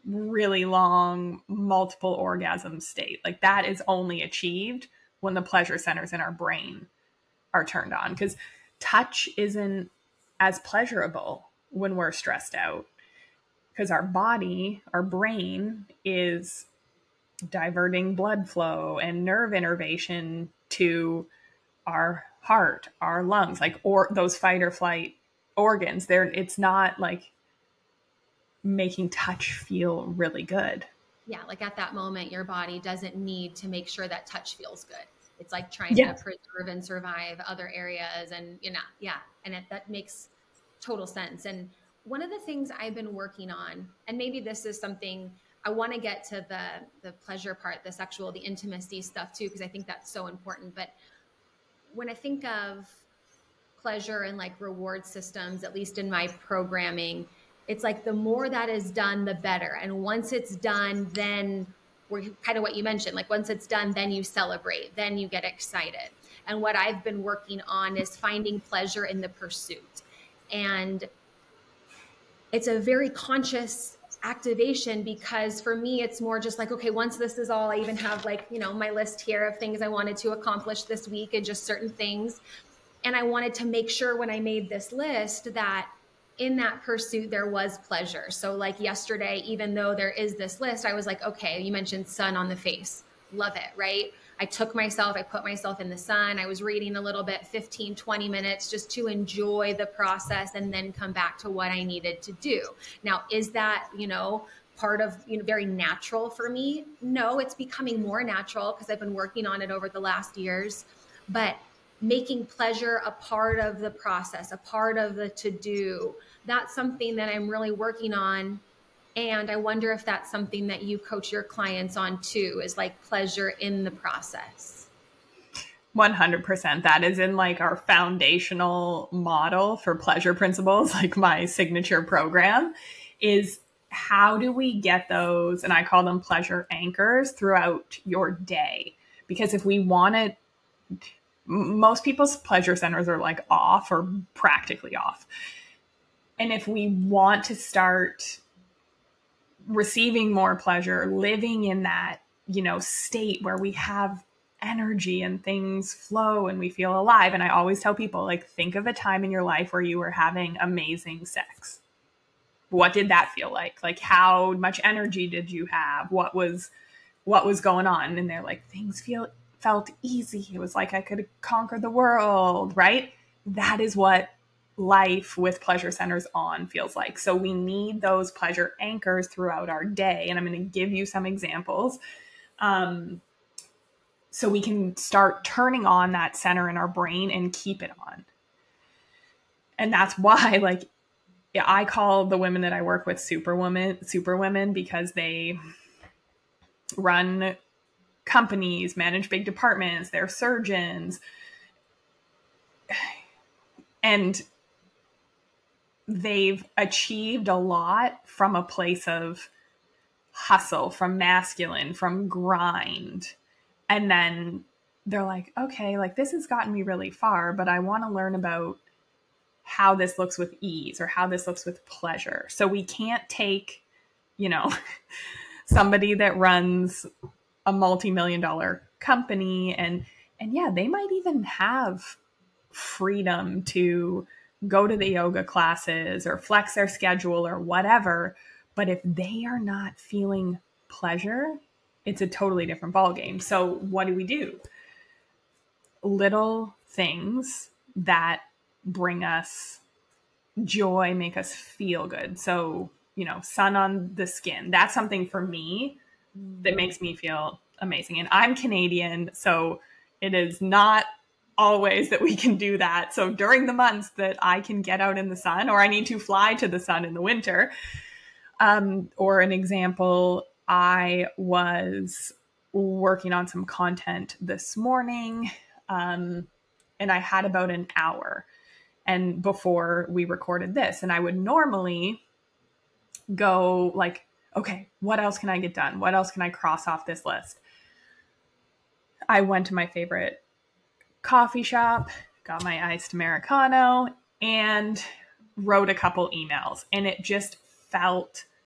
really long multiple orgasm state. Like that is only achieved when the pleasure centers in our brain are turned on, because touch isn't as pleasurable when we're stressed out, because our body, our brain is diverting blood flow and nerve innervation to our heart, our lungs, like, or those fight or flight organs. It's not like making touch feel really good. Yeah. Like at that moment, your body doesn't need to make sure that touch feels good. It's like trying to preserve and survive other areas. And, yeah. And that makes total sense. And one of the things I've been working on, and maybe this is something I want to get to the pleasure part, the sexual, the intimacy stuff too, because I think that's so important. But when I think of pleasure and like reward systems, at least in my programming, it's like the more that is done, the better. And once it's done, then we're kind of what you mentioned, like once it's done, then you celebrate, then you get excited. And what I've been working on is finding pleasure in the pursuit. And it's a very conscious activation, because for me, it's more just like, okay, once this is all, I even have like, my list here of things I wanted to accomplish this week and just certain things. And I wanted to make sure when I made this list that in that pursuit, there was pleasure. So like yesterday, even though there is this list, I was like, okay, you mentioned sun on the face. Love it, right? I put myself in the sun. I was reading a little bit, 15, 20 minutes, just to enjoy the process and then come back to what I needed to do. Now, is that, part of, very natural for me? No, it's becoming more natural because I've been working on it over the last years, but making pleasure a part of the process, a part of the to-do, that's something that I'm really working on. And I wonder if that's something that you coach your clients on too, is like pleasure in the process. 100%. That is in like our foundational model for pleasure principles, like my signature program, is how do we get those, and I call them pleasure anchors, throughout your day? Because if we want to, most people's pleasure centers are like off or practically off. And if we want to start receiving more pleasure, living in that, state where we have energy and things flow and we feel alive. And I always tell people, like, think of a time in your life where you were having amazing sex. What did that feel like? Like, how much energy did you have? What was going on? And they're like, things felt easy. It was like I could conquer the world, right? That is what life with pleasure centers on feels like. So we need those pleasure anchors throughout our day. And I'm going to give you some examples. So we can start turning on that center in our brain and keep it on. And that's why, like, I call the women that I work with super women, because they run companies, manage big departments, they're surgeons. And they've achieved a lot from a place of hustle, from masculine, from grind. And then they're like, okay, like this has gotten me really far, but I want to learn about how this looks with ease or how this looks with pleasure. So we can't take, somebody that runs a multi-million-dollar company and yeah, they might even have freedom to go to the yoga classes or flex their schedule or whatever. But if they are not feeling pleasure, it's a totally different ballgame. So what do? Little things that bring us joy, make us feel good. So, sun on the skin, that's something for me that makes me feel amazing. And I'm Canadian, so it is not always that we can do that. So during the months that I can get out in the sun, or I need to fly to the sun in the winter, or an example, I was working on some content this morning, and I had about an hour and before we recorded this, and I would normally go like, okay, what else can I get done? What else can I cross off this list? I went to my favorite coffee shop, got my iced Americano, and wrote a couple emails. And it just felt